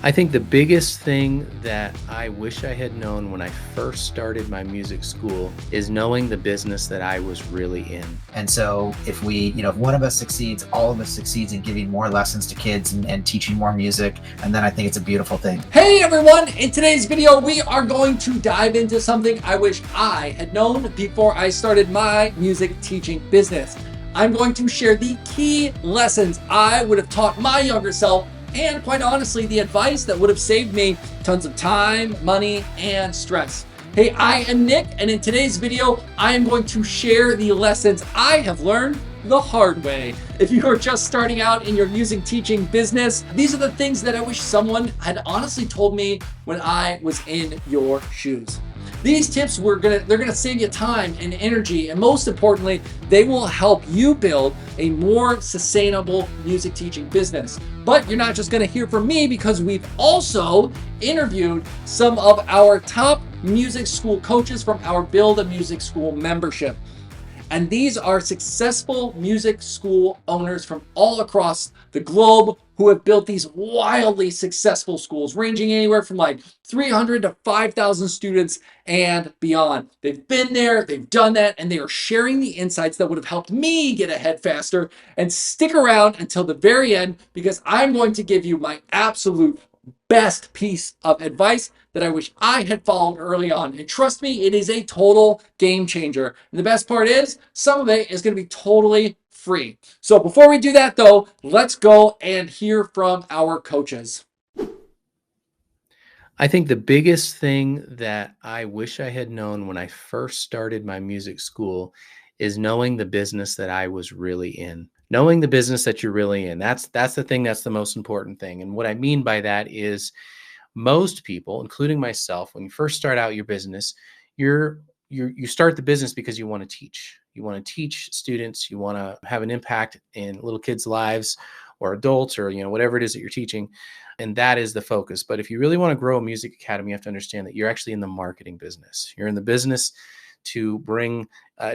I think the biggest thing that I wish I had known when I first started my music school is knowing the business that I was really in. And so if one of us succeeds, all of us succeeds in giving more lessons to kids and teaching more music. And then I think it's a beautiful thing. Hey everyone, in today's video, we are going to dive into something I wish I had known before I started my music teaching business. I'm going to share the key lessons I would have taught my younger self, and quite honestly, the advice that would have saved me tons of time, money, and stress. Hey, I am Nick, and in today's video, I am going to share the lessons I have learned the hard way. If you are just starting out in your music teaching business, these are the things that I wish someone had honestly told me when I was in your shoes. These tips they're gonna save you time and energy, and most importantly, they will help you build a more sustainable music teaching business. But you're not just gonna hear from me, because we've also interviewed some of our top music school coaches from our Build a Music School membership. And these are successful music school owners from all across the globe who have built these wildly successful schools, ranging anywhere from like 300 to 5,000 students and beyond. They've been there, they've done that, and they are sharing the insights that would have helped me get ahead faster. And stick around until the very end, because I'm going to give you my absolute best piece of advice that I wish I had followed early on. And trust me, it is a total game changer. And the best part is, some of it is going to be totally free. So before we do that though, let's go and hear from our coaches. I think the biggest thing that I wish I had known when I first started my music school is knowing the business that I was really in. Knowing the business that you're really in. That's the thing, that's the most important thing. And what I mean by that is most people, including myself, when you first start out your business, you start the business because you want to teach. You want to teach students, you want to have an impact in little kids' lives or adults, or whatever it is that you're teaching. And that is the focus. But if you really want to grow a music academy, you have to understand that you're actually in the marketing business. You're in the business to bring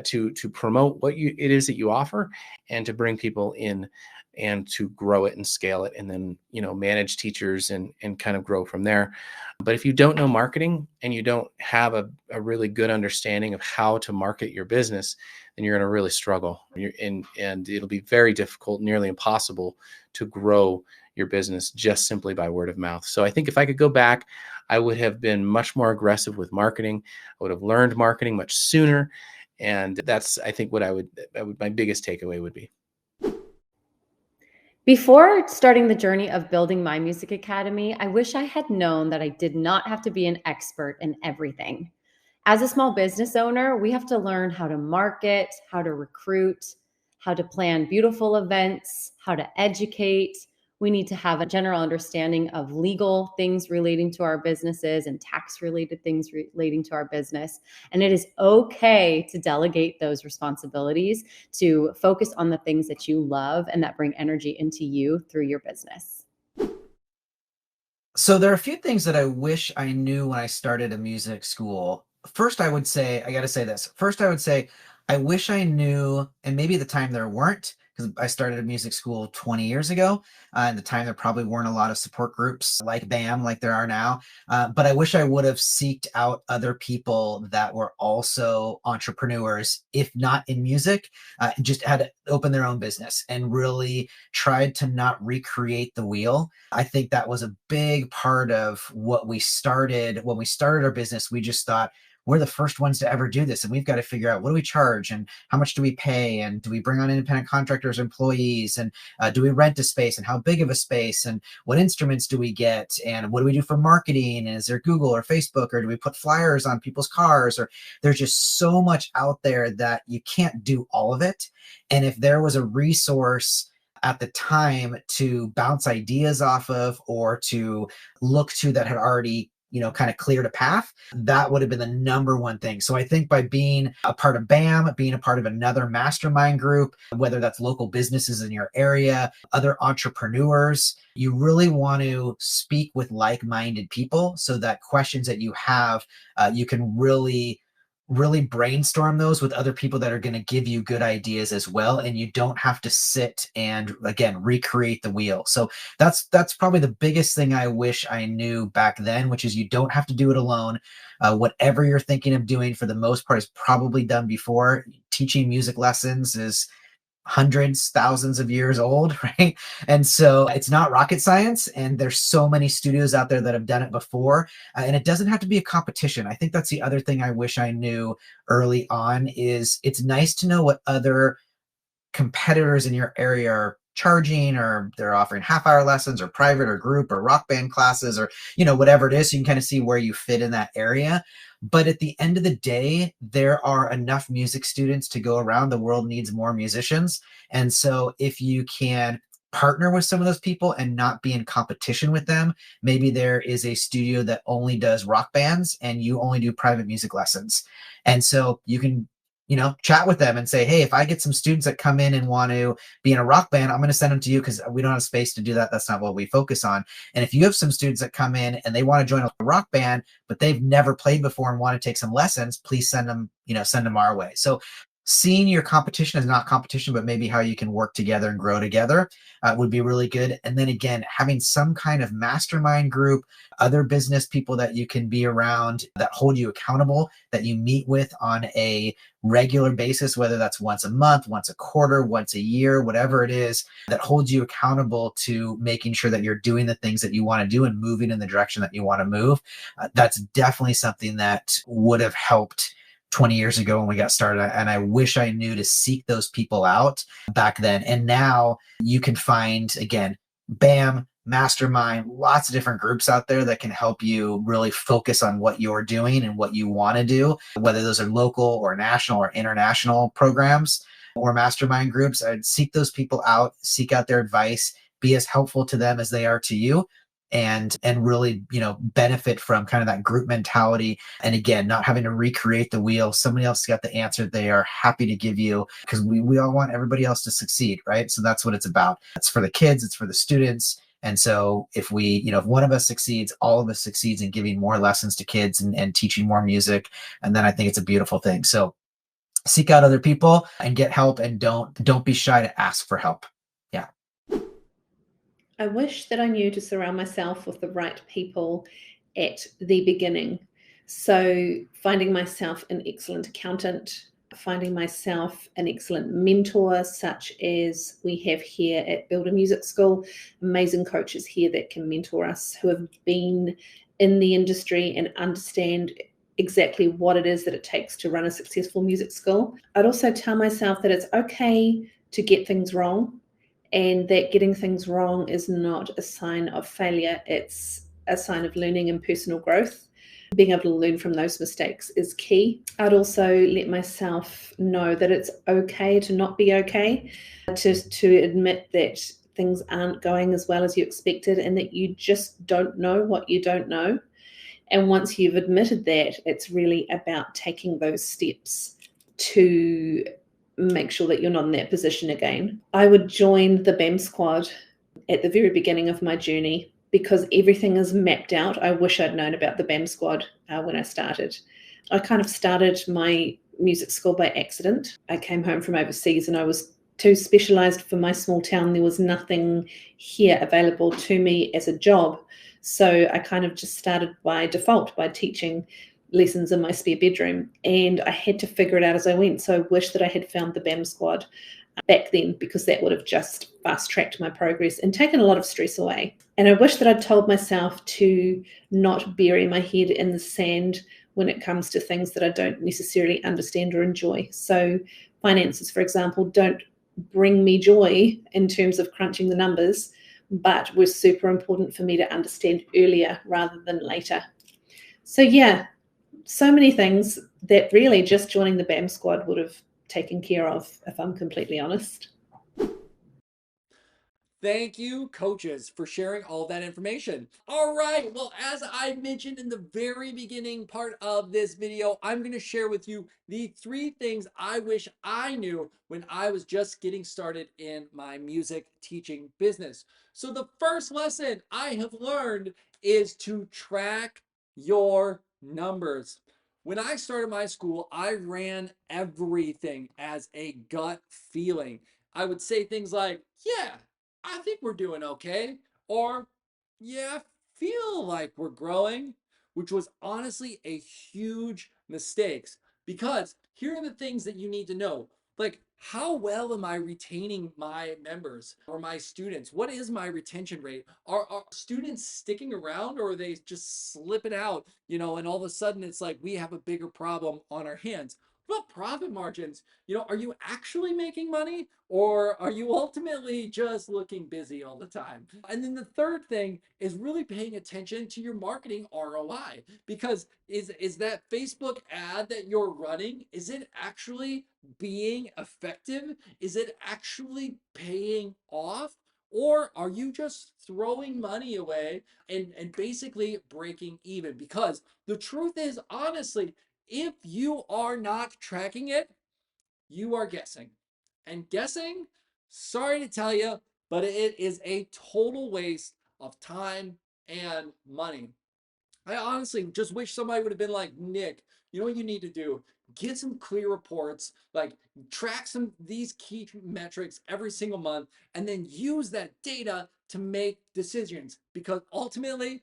to promote it is that you offer, and to bring people in and to grow it and scale it, and then manage teachers and kind of grow from there. But if you don't know marketing and you don't have a really good understanding of how to market your business, then you're going to really struggle. And it'll be very difficult, nearly impossible, to grow your business just simply by word of mouth. So I think if I could go back, I would have been much more aggressive with marketing. I would have learned marketing much sooner. And that's, I think, my biggest takeaway would be. Before starting the journey of building my music academy, I wish I had known that I did not have to be an expert in everything. As a small business owner, we have to learn how to market, how to recruit, how to plan beautiful events, how to educate. We need to have a general understanding of legal things relating to our businesses and tax related things relating to our business. And it is okay to delegate those responsibilities, to focus on the things that you love and that bring energy into you through your business. So there are a few things that I wish I knew when I started a music school. First, I got to say this. First, I would say, I wish I knew, and maybe at the time there weren't, because I started a music school 20 years ago. And the time there probably weren't a lot of support groups like BAM, like there are now. But I wish I would have seeked out other people that were also entrepreneurs, if not in music, just had to open their own business and really tried to not recreate the wheel. I think that was a big part of what we started. When we started our business, we just thought, we're the first ones to ever do this, and we've got to figure out, what do we charge, and how much do we pay, and do we bring on independent contractors, employees, and do we rent a space, and how big of a space, and what instruments do we get, and what do we do for marketing, and is there Google or Facebook, or do we put flyers on people's cars? Or there's just so much out there that you can't do all of it. And if there was a resource at the time to bounce ideas off of, or to look to, that had already kind of cleared a path, that would have been the number one thing. So I think by being a part of BAM, being a part of another mastermind group, whether that's local businesses in your area, other entrepreneurs, you really want to speak with like-minded people, so that questions that you have, you can really really brainstorm those with other people that are going to give you good ideas as well, and you don't have to sit and again recreate the wheel. So that's probably the biggest thing I wish I knew back then, which is you don't have to do it alone. Whatever you're thinking of doing for the most part is probably done before. Teaching music lessons is hundreds, thousands of years old, right? And so it's not rocket science. And there's so many studios out there that have done it before. And it doesn't have to be a competition. I think that's the other thing I wish I knew early on is it's nice to know what other competitors in your area are charging, or they're offering half-hour lessons or private or group or rock band classes, or whatever it is, so you can kind of see where you fit in that area. But at the end of the day, there are enough music students to go around. The world needs more musicians. And so if you can partner with some of those people and not be in competition with them, maybe there is a studio that only does rock bands and you only do private music lessons. And so you can chat with them and say, hey, if I get some students that come in and want to be in a rock band, I'm going to send them to you because we don't have space to do that. That's not what we focus on. And if you have some students that come in and they want to join a rock band, but they've never played before and want to take some lessons, please send them our way. So seeing your competition as not competition, but maybe how you can work together and grow together would be really good. And then again, having some kind of mastermind group, other business people that you can be around that hold you accountable, that you meet with on a regular basis, whether that's once a month, once a quarter, once a year, whatever it is, that holds you accountable to making sure that you're doing the things that you want to do and moving in the direction that you want to move. That's definitely something that would have helped 20 years ago when we got started. And I wish I knew to seek those people out back then. And now you can find, again, BAM, Mastermind, lots of different groups out there that can help you really focus on what you're doing and what you want to do, whether those are local or national or international programs or mastermind groups. I'd seek those people out, seek out their advice, be as helpful to them as they are to you, and really benefit from kind of that group mentality. And again, not having to recreate the wheel. Somebody else got the answer they are happy to give you, because we all want everybody else to succeed, right? So that's what it's about. It's for the kids, it's for the students. And so if if one of us succeeds, all of us succeeds in giving more lessons to kids and teaching more music. And then I think it's a beautiful thing. So seek out other people and get help, and don't be shy to ask for help. Yeah. I wish that I knew to surround myself with the right people at the beginning. So, finding myself an excellent accountant, finding myself an excellent mentor, such as we have here at Builder Music School, amazing coaches here that can mentor us who have been in the industry and understand exactly what it is that it takes to run a successful music school. I'd also tell myself that it's okay to get things wrong, and that getting things wrong is not a sign of failure. It's a sign of learning and personal growth. Being able to learn from those mistakes is key. I'd also let myself know that it's okay to not be okay, to admit that things aren't going as well as you expected and that you just don't know what you don't know. And once you've admitted that, it's really about taking those steps to make sure that you're not in that position again. I would join the BAM squad at the very beginning of my journey because everything is mapped out. I wish I'd known about the BAM squad when I started. I kind of started my music school by accident. I came home from overseas and I was too specialized for my small town. There was nothing here available to me as a job. So I kind of just started by default by teaching lessons in my spare bedroom, and I had to figure it out as I went. So I wish that I had found the BAM squad back then, because that would have just fast-tracked my progress and taken a lot of stress away. And I wish that I'd told myself to not bury my head in the sand when it comes to things that I don't necessarily understand or enjoy. So finances, for example, don't bring me joy in terms of crunching the numbers, but were super important for me to understand earlier rather than later. So yeah, so many things that really just joining the BAM squad would have taken care of, if I'm completely honest. Thank you, coaches, for sharing all that information. All right, well, as I mentioned in the very beginning part of this video, I'm going to share with you the 3 things I wish I knew when I was just getting started in my music teaching business. So the first lesson I have learned is to track your numbers. When I started my school, I ran everything as a gut feeling. I would say things like, yeah, I think we're doing okay. Or, yeah, I feel like we're growing, which was honestly a huge mistake. Because here are the things that you need to know. Like, how well am I retaining my members or my students? What is my retention rate? Are students sticking around, or are they just slipping out, and all of a sudden it's like we have a bigger problem on our hands? What about profit margins? Are you actually making money, or are you ultimately just looking busy all the time? And then the third thing is really paying attention to your marketing ROI, because is that Facebook ad that you're running, is it actually being effective? Is it actually paying off? Or are you just throwing money away and basically breaking even? Because the truth is, honestly, if you are not tracking it, you are guessing. And guessing, sorry to tell you, but it is a total waste of time and money. I honestly just wish somebody would have been like, Nick, you know what you need to do? Get some clear reports, like track some these key metrics every single month, and then use that data to make decisions. Because ultimately,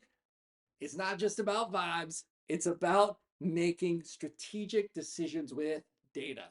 it's not just about vibes, it's about making strategic decisions with data.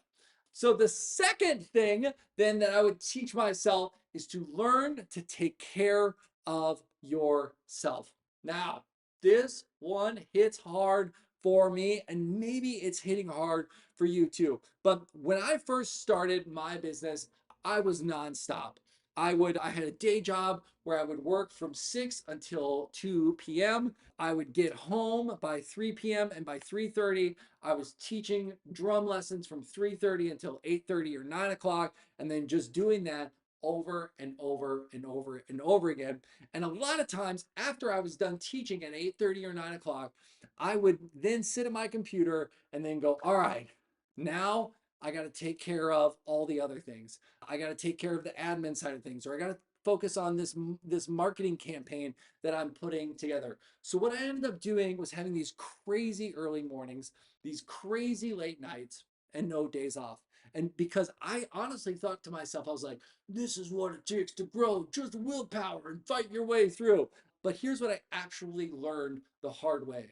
So, the second thing then that I would teach myself is to learn to take care of yourself. Now, this one hits hard for me, and maybe it's hitting hard for you too. But when I first started my business, I was nonstop. I had a day job where I would work from 6 until 2 p.m. I would get home by 3 p.m. and by 3:30 I was teaching drum lessons from 3:30 until 8:30 or 9 o'clock, and then just doing that over and over and over and over again. And a lot of times after I was done teaching at 8:30 or 9 o'clock, I would then sit at my computer and then go, all right, now I got to take care of all the other things. I got to take care of the admin side of things, or I got to focus on this marketing campaign that I'm putting together. So what I ended up doing was having these crazy early mornings, these crazy late nights, and no days off. And because I honestly thought to myself, I was like, this is what it takes to grow, just willpower and fight your way through. But here's what I actually learned the hard way.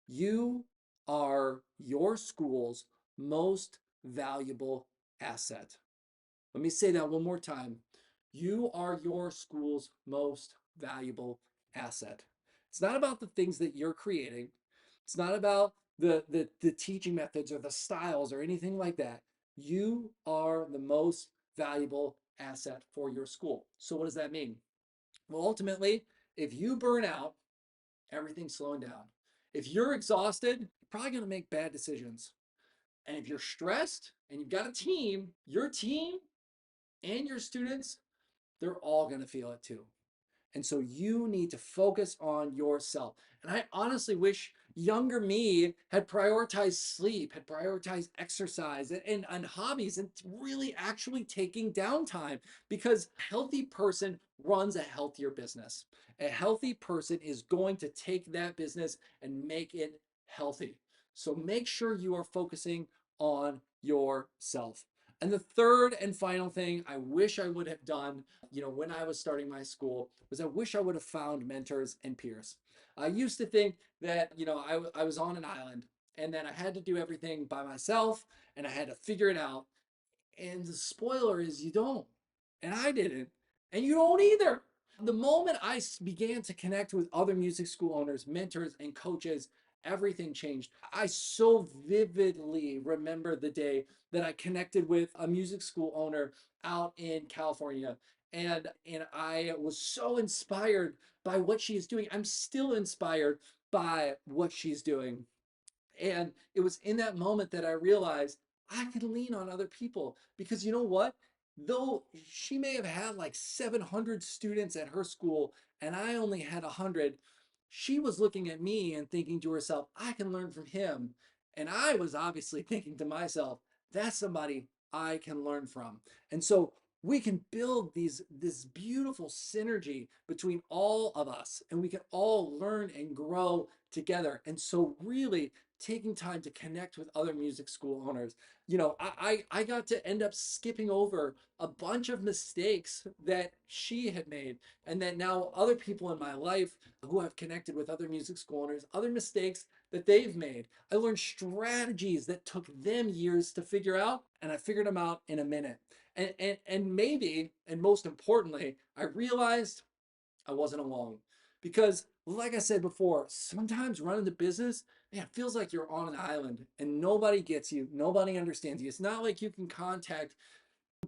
You are your school's most valuable asset. Let me say that one more time. You are your school's most valuable asset. It's not about the things that you're creating. It's not about the teaching methods or the styles or anything like that. You are the most valuable asset for your school. So what does that mean? Well, ultimately, if you burn out, everything's slowing down. If you're exhausted, you're probably going to make bad decisions. And if you're stressed and you've got a team, your team and your students, they're all going to feel it too. And so you need to focus on yourself. And I honestly wish younger me had prioritized sleep, had prioritized exercise and hobbies, and really actually taking downtime, because a healthy person runs a healthier business. A healthy person is going to take that business and make it healthy. So make sure you are focusing on yourself. And the third and final thing I wish I would have done, when I was starting my school, was I wish I would have found mentors and peers. I used to think that, I was on an island and that I had to do everything by myself and I had to figure it out. And the spoiler is you don't. And I didn't. And you don't either. The moment I began to connect with other music school owners, mentors, and coaches, everything changed. I so vividly remember the day that I connected with a music school owner out in California. And I was so inspired by what she is doing. I'm still inspired by what she's doing. And it was in that moment that I realized I could lean on other people, because you know what? Though she may have had like 700 students at her school and I only had 100, she was looking at me and thinking to herself, I can learn from him. And I was obviously thinking to myself, that's somebody I can learn from. And so we can build this beautiful synergy between all of us, and we can all learn and grow together. And so really taking time to connect with other music school owners. I got to end up skipping over a bunch of mistakes that she had made, and that now other people in my life who have connected with other music school owners, other mistakes that they've made. I learned strategies that took them years to figure out, and I figured them out in a minute. And maybe, and most importantly, I realized I wasn't alone. Because, like I said before, sometimes running the business, man, it feels like you're on an island and nobody gets you, nobody understands you. It's not like you can contact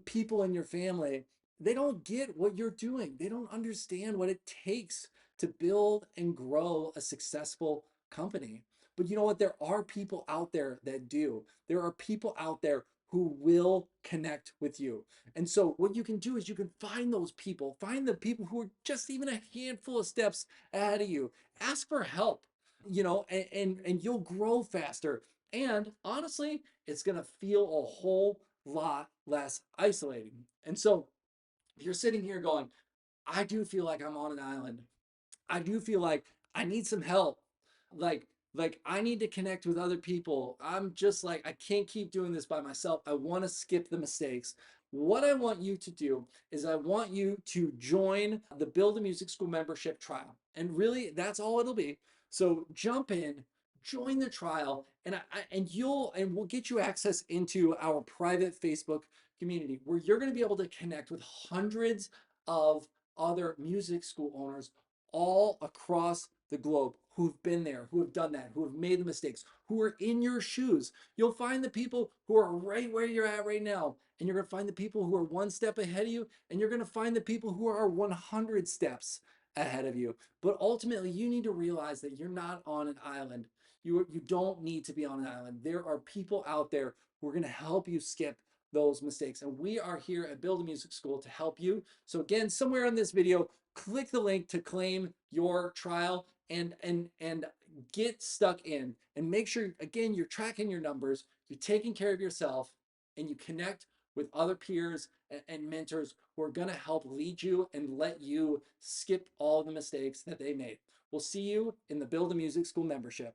people in your family. They don't get what you're doing, they don't understand what it takes to build and grow a successful company. But you know what? There are people out there that do. There are people out there who will connect with you. And so, what you can do is you can find those people, find the people who are just even a handful of steps ahead of you. Ask for help, and you'll grow faster. And honestly, it's going to feel a whole lot less isolating. And so, if you're sitting here going, I do feel like I'm on an island, I do feel like I need some help. Like, like I need to connect with other people. I'm just like, I can't keep doing this by myself. I want to skip the mistakes. What I want you to do is I want you to join the Build a Music School membership trial. And really, that's all it'll be. So jump in, join the trial, and we'll get you access into our private Facebook community where you're going to be able to connect with hundreds of other music school owners all across the globe who've been there, who have done that, who have made the mistakes, who are in your shoes. You'll find the people who are right where you're at right now, and you're going to find the people who are one step ahead of you, and you're going to find the people who are 100 steps ahead of you. But ultimately, you need to realize that you're not on an island. You don't need to be on an island. There are people out there who are going to help you skip those mistakes. And we are here at Build a Music School to help you. So again, somewhere in this video, click the link to claim your trial and get stuck in, and make sure again you're tracking your numbers, you're taking care of yourself, and you connect with other peers and mentors who are going to help lead you and let you skip all the mistakes that they made. We'll see you in the Build a Music School membership.